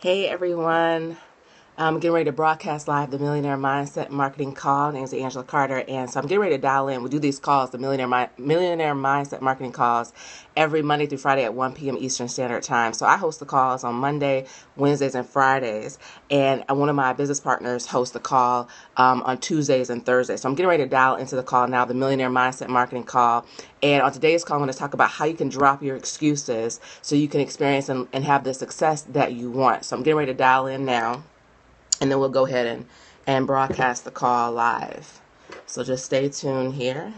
Hey everyone. I'm getting ready to broadcast live the Millionaire Mindset Marketing Call. My name is Angela Carter, and so I'm getting ready to dial in. We do these calls, the Millionaire Mindset Marketing Calls, every Monday through Friday at 1 p.m. Eastern Standard Time. So I host the calls on Monday, Wednesdays, and Fridays, and one of my business partners hosts the call on Tuesdays and Thursdays. So I'm getting ready to dial into the call now, the Millionaire Mindset Marketing Call. And on today's call, I'm going to talk about how you can drop your excuses so you can experience and have the success that you want. So I'm getting ready to dial in now. And then we'll go ahead and broadcast the call live. So just stay tuned here.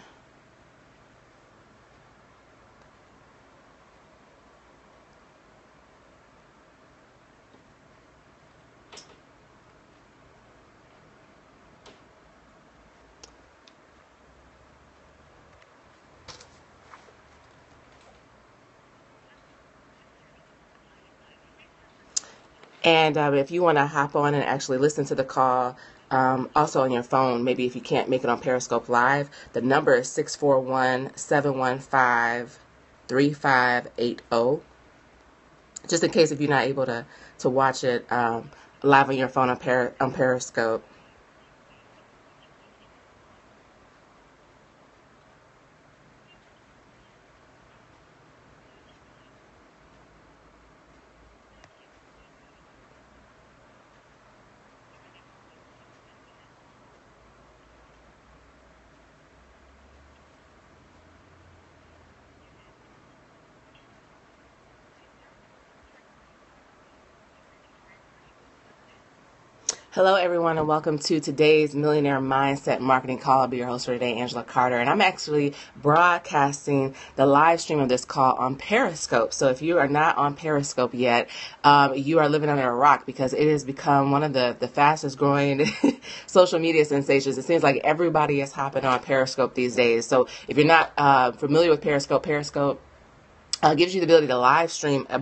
And if you want to hop on and actually listen to the call, also on your phone, maybe if you can't make it on Periscope Live, the number is 641-715-3580. Just in case if you're not able to watch it live on your phone on Periscope. Hello, everyone, and welcome to today's Millionaire Mindset Marketing Call. I'll be your host for today, Angela Carter, and I'm actually broadcasting the live stream of this call on Periscope. So if you are not on Periscope yet, you are living under a rock because it has become one of the fastest growing social media sensations. It seems like everybody is hopping on Periscope these days. So if you're not familiar with Periscope, gives you the ability to live stream a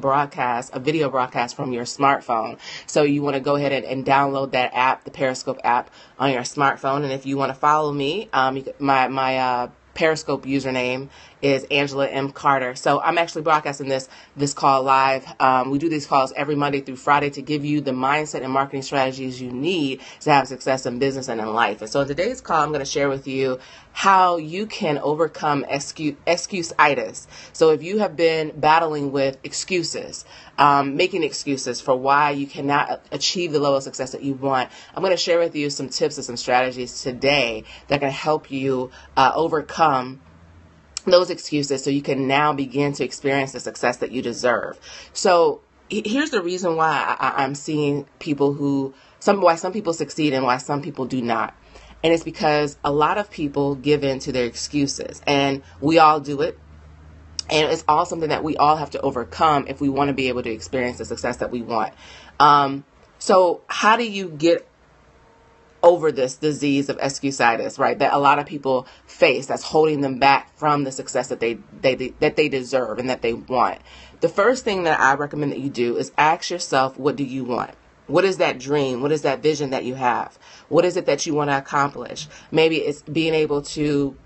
video broadcast from your smartphone. So you want to go ahead and download that app, the Periscope app, on your smartphone. And if you want to follow me, my Periscope username is Angela M. Carter. So I'm actually broadcasting this call live. We do these calls every Monday through Friday to give you the mindset and marketing strategies you need to have success in business and in life. And so in today's call, I'm going to share with you how you can overcome excuse-itis. So if you have been battling with excuses, making excuses for why you cannot achieve the level of success that you want, I'm going to share with you some tips and some strategies today that can help you overcome those excuses so you can now begin to experience the success that you deserve. So here's the reason why I'm seeing why some people succeed and why some people do not. And it's because a lot of people give in to their excuses, and we all do it. And it's all something that we all have to overcome if we want to be able to experience the success that we want. So how do you get over this disease of excuse-itis, right? That a lot of people face, that's holding them back from the success that they deserve and that they want. The first thing that I recommend that you do is ask yourself, what do you want? What is that dream? What is that vision that you have? What is it that you want to accomplish? Maybe it's being able to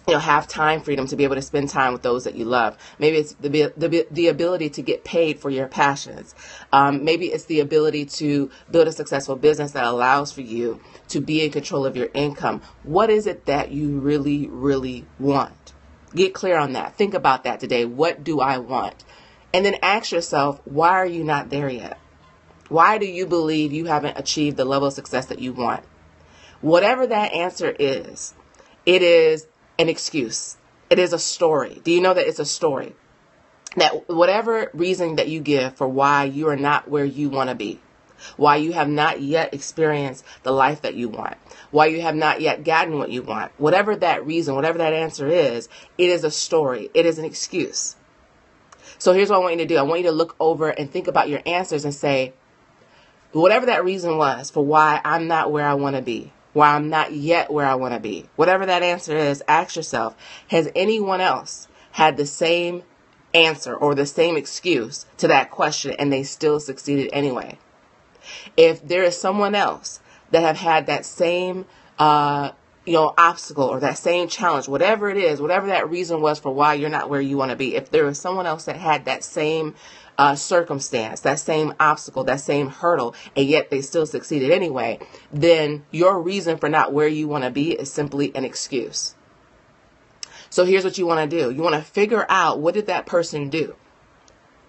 have time freedom to be able to spend time with those that you love. Maybe it's the ability to get paid for your passions. Maybe it's the ability to build a successful business that allows for you to be in control of your income. What is it that you really, really want? Get clear on that. Think about that today. What do I want? And then ask yourself, why are you not there yet? Why do you believe you haven't achieved the level of success that you want? Whatever that answer is, it is an excuse. It is a story. Do you know that it's a story? That whatever reason that you give for why you are not where you want to be, why you have not yet experienced the life that you want, why you have not yet gotten what you want, whatever that reason, whatever that answer is, it is a story. It is an excuse. So here's what I want you to do. I want you to look over and think about your answers and say, whatever that reason was for why I'm not where I want to be, why I'm not yet where I want to be, whatever that answer is, ask yourself, has anyone else had the same answer or the same excuse to that question and they still succeeded anyway? If there is someone else that have had that same obstacle or that same challenge, whatever it is, whatever that reason was for why you're not where you want to be, if there was someone else that had that same circumstance, that same obstacle, that same hurdle, and yet they still succeeded anyway, then your reason for not where you want to be is simply an excuse. So here's what you want to do. You want to figure out, what did that person do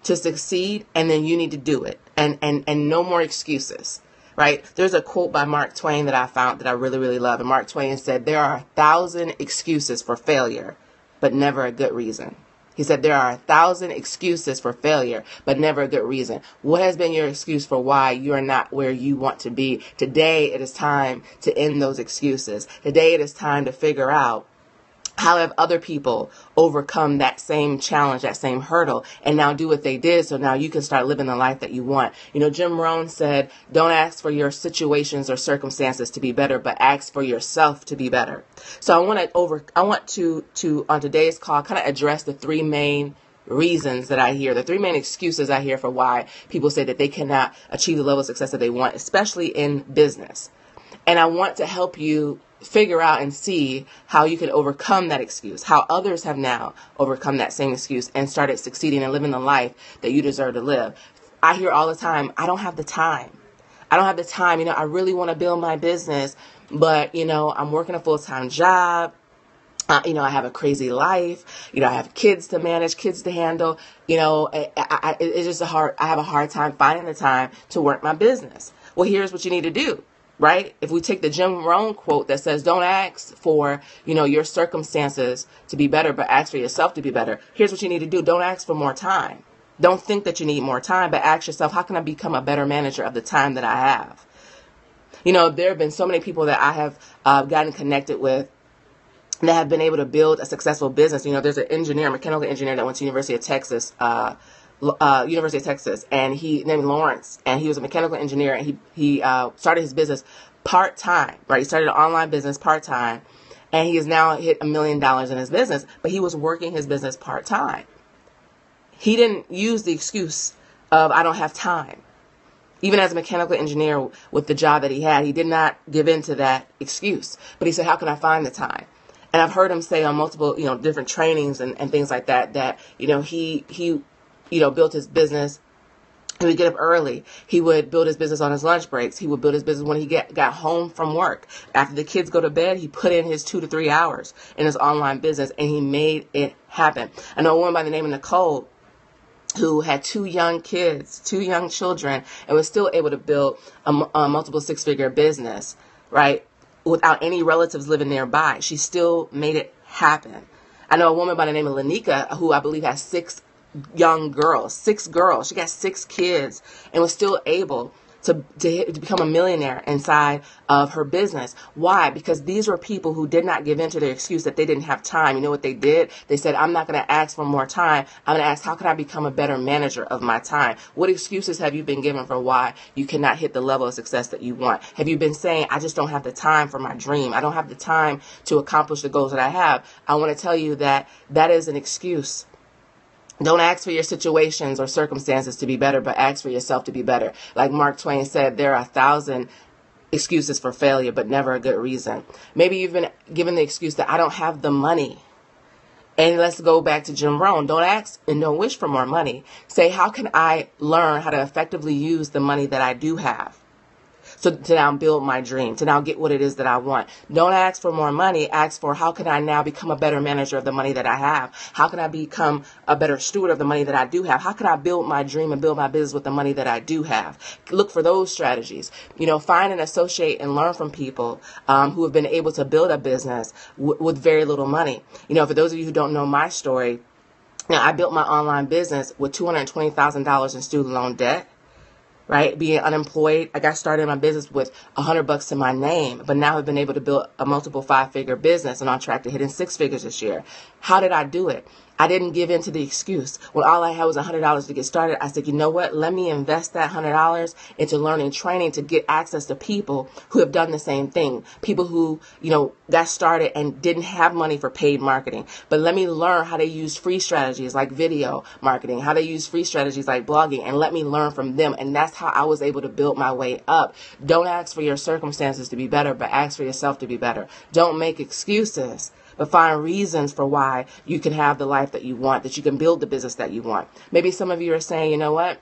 to succeed, and then you need to do it, and no more excuses. Right? There's a quote by Mark Twain that I found that I really, really love. And Mark Twain said, there are 1,000 excuses for failure, but never a good reason. He said, there are 1,000 excuses for failure, but never a good reason. What has been your excuse for why you are not where you want to be? Today, it is time to end those excuses. Today, it is time to figure out, how have other people overcome that same challenge, that same hurdle, and now do what they did, so now you can start living the life that you want. Jim Rohn said, don't ask for your situations or circumstances to be better, but ask for yourself to be better. So I want to on today's call, kind of address the three main reasons that I hear, the three main excuses I hear for why people say that they cannot achieve the level of success that they want, especially in business. And I want to help you figure out and see how you can overcome that excuse, how others have now overcome that same excuse and started succeeding and living the life that you deserve to live. I hear all the time, I don't have the time. I don't have the time. I really want to build my business, but, I'm working a full-time job. I have a crazy life. I have kids to manage, kids to handle. It's just I have a hard time finding the time to work my business. Well, here's what you need to do. Right? If we take the Jim Rohn quote that says, don't ask for, your circumstances to be better, but ask for yourself to be better. Here's what you need to do. Don't ask for more time. Don't think that you need more time, but ask yourself, how can I become a better manager of the time that I have? There have been so many people that I have gotten connected with that have been able to build a successful business. There's an engineer, mechanical engineer that went to University of Texas, and he named Lawrence, and he was a mechanical engineer, and he started his business part-time, right? He started an online business part-time, and he has now hit $1 million in his business, but he was working his business part-time. He didn't use the excuse of, I don't have time. Even as a mechanical engineer with the job that he had, he did not give in to that excuse, but he said, how can I find the time? And I've heard him say on multiple, different trainings and things like that, he built his business. He would get up early. He would build his business on his lunch breaks. He would build his business when he got home from work. After the kids go to bed, he put in his 2 to 3 hours in his online business, and he made it happen. I know a woman by the name of Nicole who had 2 young kids, 2 young children, and was still able to build a multiple 6-figure business, right, without any relatives living nearby. She still made it happen. I know a woman by the name of Lanika who I believe has 6 young girls, 6 girls. She got 6 kids and was still able to become a millionaire inside of her business. Why? Because these were people who did not give in to their excuse that they didn't have time. You know what they did? They said, I'm not going to ask for more time. I'm going to ask, how can I become a better manager of my time? What excuses have you been given for why you cannot hit the level of success that you want? Have you been saying, I just don't have the time for my dream. I don't have the time to accomplish the goals that I have. I want to tell you that that is an excuse. Don't ask for your situations or circumstances to be better, but ask for yourself to be better. Like Mark Twain said, there are 1,000 excuses for failure, but never a good reason. Maybe you've been given the excuse that I don't have the money. And let's go back to Jim Rohn. Don't ask and don't wish for more money. Say, how can I learn how to effectively use the money that I do have? So to now build my dream, to now get what it is that I want. Don't ask for more money. Ask for, how can I now become a better manager of the money that I have? How can I become a better steward of the money that I do have? How can I build my dream and build my business with the money that I do have? Look for those strategies. Find and associate and learn from people who have been able to build a business with very little money. For those of you who don't know my story, I built my online business with $220,000 in student loan debt. Right? Being unemployed. I got started in my business with $100 to my name, but now I've been able to build a multiple 5-figure business and on track to hitting 6 figures this year. How did I do it? I didn't give in to the excuse. When all I had was $100 to get started, I said, you know what? Let me invest that $100 into learning training to get access to people who have done the same thing. People who, got started and didn't have money for paid marketing. But let me learn how to use free strategies like video marketing, how to use free strategies like blogging, and let me learn from them. And that's how I was able to build my way up. Don't ask for your circumstances to be better, but ask for yourself to be better. Don't make excuses, but find reasons for why you can have the life that you want, that you can build the business that you want. Maybe some of you are saying, you know what?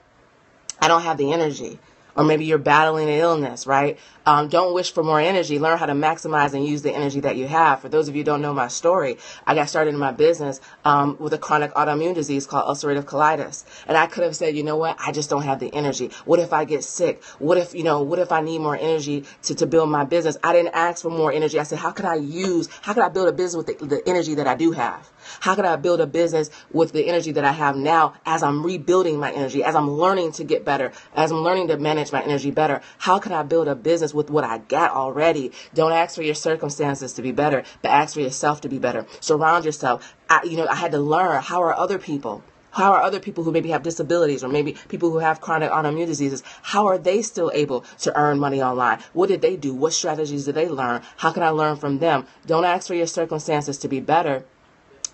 I don't have the energy. Or maybe you're battling an illness, right? Don't wish for more energy. Learn how to maximize and use the energy that you have. For those of you who don't know my story, I got started in my business with a chronic autoimmune disease called ulcerative colitis. And I could have said, you know what? I just don't have the energy. What if I get sick? What if I need more energy to build my business? I didn't ask for more energy. I said, how could I build a business with the energy that I do have? How could I build a business with the energy that I have now as I'm rebuilding my energy, as I'm learning to get better, as I'm learning to manage my energy better? How can I build a business with what I got already? Don't ask for your circumstances to be better, but ask for yourself to be better. Surround yourself. I had to learn, how are other people who maybe have disabilities or maybe people who have chronic autoimmune diseases, how are they still able to earn money online? What did they do? What strategies did they learn? How can I learn from them? Don't ask for your circumstances to be better,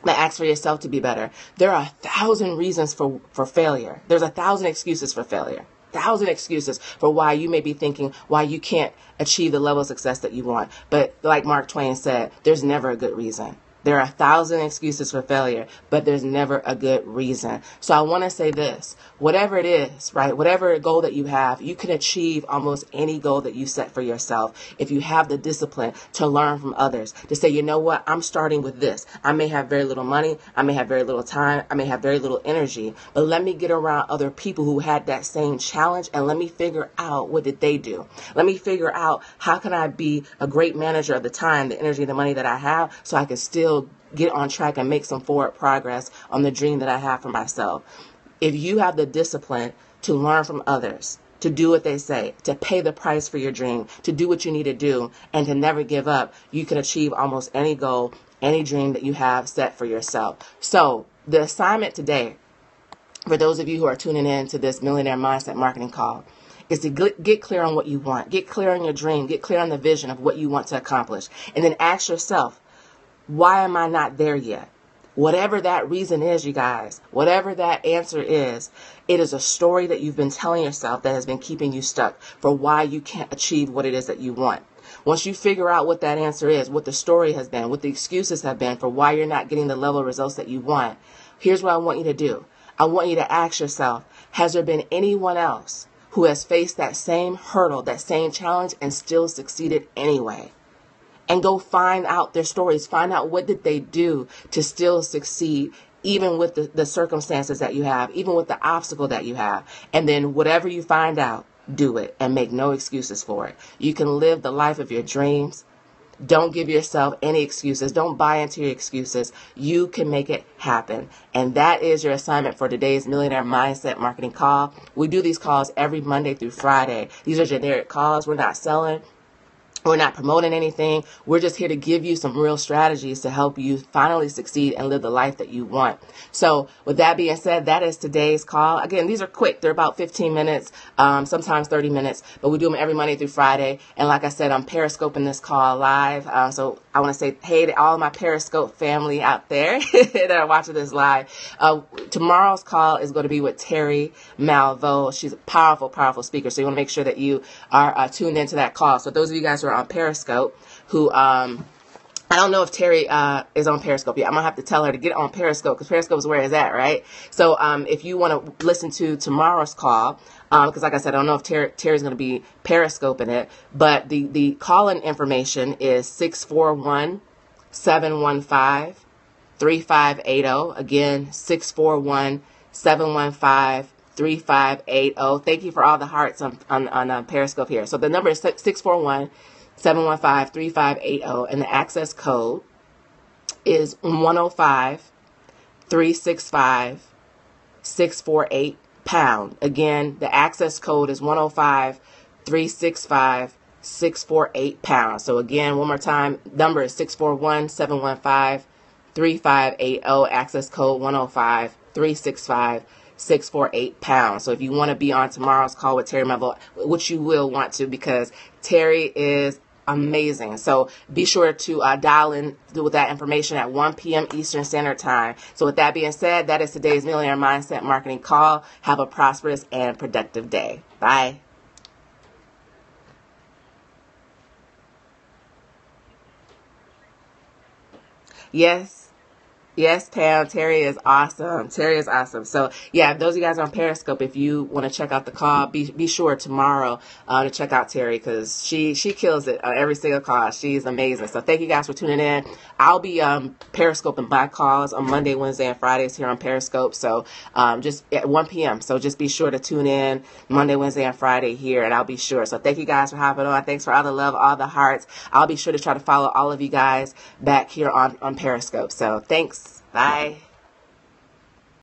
but ask for yourself to be better. There are 1,000 reasons for failure. There's 1,000 excuses for failure. 1,000 excuses for why you may be thinking why you can't achieve the level of success that you want. But like Mark Twain said, there's never a good reason. There are 1,000 excuses for failure, but there's never a good reason. So I want to say this, whatever it is, right? Whatever goal that you have, you can achieve almost any goal that you set for yourself if you have the discipline to learn from others, to say, you know what, I'm starting with this. I may have very little money. I may have very little time. I may have very little energy, but let me get around other people who had that same challenge and let me figure out what did they do. Let me figure out how can I be a great manager of the time, the energy, the money that I have so I can still get on track and make some forward progress on the dream that I have for myself. If you have the discipline to learn from others, to do what they say, to pay the price for your dream, to do what you need to do, and to never give up, you can achieve almost any goal, any dream that you have set for yourself. So the assignment today, for those of you who are tuning in to this Millionaire Mindset Marketing Call, is to get clear on what you want, get clear on your dream, get clear on the vision of what you want to accomplish, and then ask yourself, why am I not there yet? Whatever that reason is, you guys, whatever that answer is, it is a story that you've been telling yourself that has been keeping you stuck for why you can't achieve what it is that you want. Once you figure out what that answer is, what the story has been, what the excuses have been for why you're not getting the level of results that you want, here's what I want you to do. I want you to ask yourself, has there been anyone else who has faced that same hurdle, that same challenge, and still succeeded anyway? And go find out their stories. Find out what did they do to still succeed, even with the circumstances that you have, even with the obstacle that you have. And then whatever you find out, do it and make no excuses for it. You can live the life of your dreams. Don't give yourself any excuses. Don't buy into your excuses. You can make it happen. And that is your assignment for today's Millionaire Mindset Marketing Call. We do these calls every Monday through Friday. These are generic calls. We're not selling. We're not promoting anything. We're just here to give you some real strategies to help you finally succeed and live the life that you want. So with that being said, that is today's call. Again, these are quick. They're about 15 minutes, sometimes 30 minutes, but we do them every Monday through Friday. And like I said, I'm Periscoping this call live. So I want to say hey to all of my Periscope family out there that are watching this live. Tomorrow's call is going to be with Terry Malvo. She's a powerful, powerful speaker. So you want to make sure that you are tuned into that call. So those of you guys who are on Periscope, who I don't know if Terry is on Periscope yet. I'm going to have to tell her to get on Periscope because Periscope is where it's at, right? So if you want to listen to tomorrow's call, because like I said, I don't know if Terry's going to be Periscoping it, but the call-in information is 641-715-3580. Again, 641-715-3580. Thank you for all the hearts on Periscope here. So the number is 641-715-3580, and the access code is 105-365-648 pound. Again, the access code is 105-365-648 pound. So again, one more time, number is 641-715-3580. 3580, access code 105 365 648#. So if you want to be on tomorrow's call with Terry Melville, which you will want to, because Terry is amazing. So be sure to dial in with that information at 1 p.m. Eastern Standard Time. So with that being said, that is today's Millionaire Mindset Marketing Call. Have a prosperous and productive day. Bye. Yes. Yes, Pam. Terry is awesome. Terry is awesome. So, yeah, those of you guys on Periscope, if you want to check out the call, be sure tomorrow to check out Terry, because she kills it on every single call. She's amazing. So thank you guys for tuning in. I'll be Periscoping my calls on Monday, Wednesday, and Fridays here on Periscope. So just at 1 p.m. So just be sure to tune in Monday, Wednesday, and Friday here, and I'll be sure. So thank you guys for hopping on. Thanks for all the love, all the hearts. I'll be sure to try to follow all of you guys back here on Periscope. So thanks. Bye.